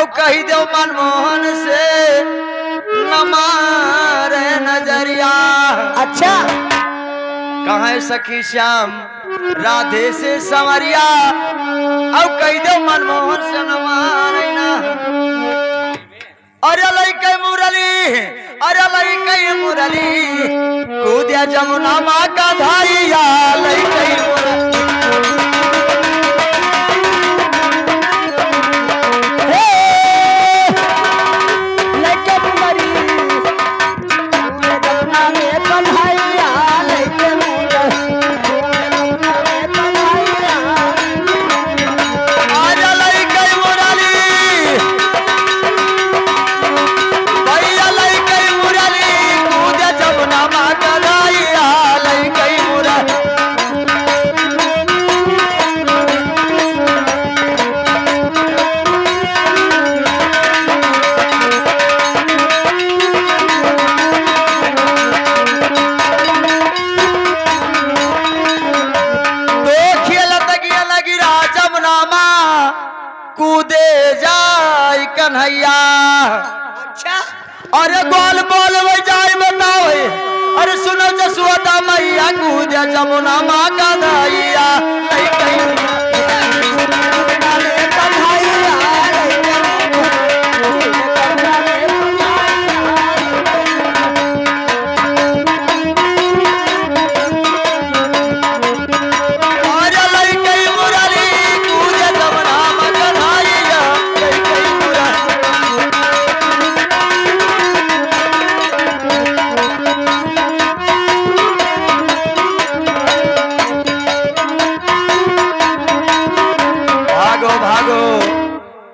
औ कही दो मनमोहन से न मारे नजरिया। अच्छा कहाँ सखी श्याम राधे से संवरिया औ कही दो मनमोहन से न मारे ना। अरे लइके मुरली अरे लइके मुरली कूदिया जमुना माँ का धाइया लइके मुरली। कूदे जाय कन्हैया। अच्छा अरे गोल बोल वो जाय बताओ अरे सुनो जसोदा मैया कूदे जमुना माँ का धाइया।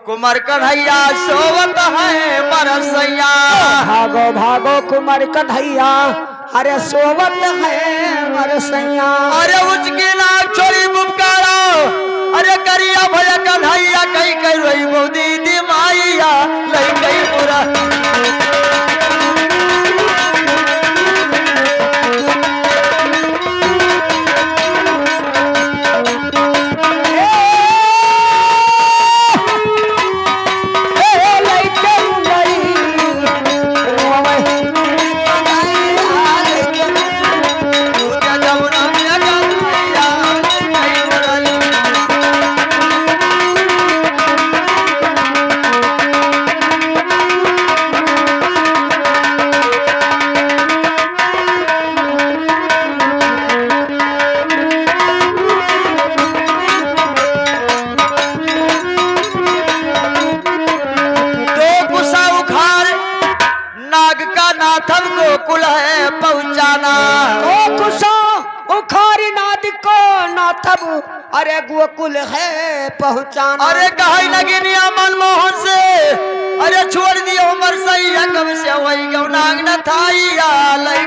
कुमार कन्हैया सोवत है मरसैया। भागो भागो कुमार कन्हैया अरे सोवत है मरसैया। अरे उसकी नाक छोड़ी बुपकारा अरे करिया भैया कन्हैया कहीं कहीं रही वो दीदी माइया लई गई पूरा। नाथम गोकुल है पहुंचाना। ओ कुशा उखारी नाद को नाथम अरे गोकुल है पहुंचाना। अरे कहीं लगी निया मनमोहन से अरे छोड़ दियो उमर सैया कब से वही गौनांग न थाइया लई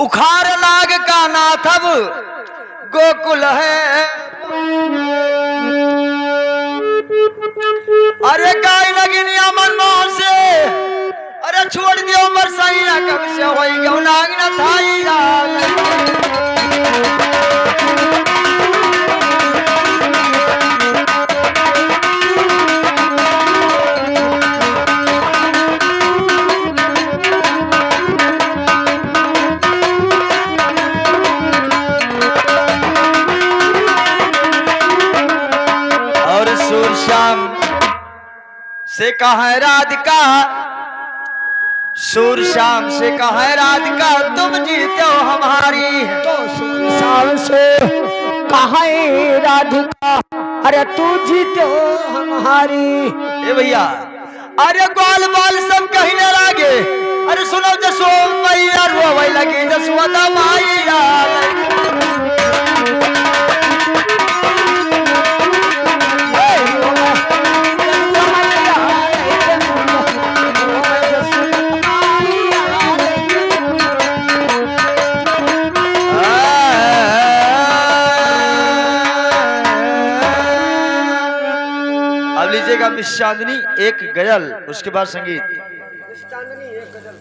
उखार नाग का नाथब गोकुल है। अरे गाय लगी निया मनमोहन से अरे छोड़ दियो उमर सैया कब से होई गौनांग न थाइया। से कहा राधिका, सूर शाम से कहा राधिका, तुम जीते हो हमारी। तो शाम से कहा राधिका, अरे तू जीते हो हमारी। ए भैया, अरे ग्वाल बाल सब कहीं न लागे, अरे सुनो जसो मैया रोवे लगी जसवंता मैया। अब लीजिएगा मिस चांदनी एक गजल, उसके बाद संगीत। चांदनी एक गजल।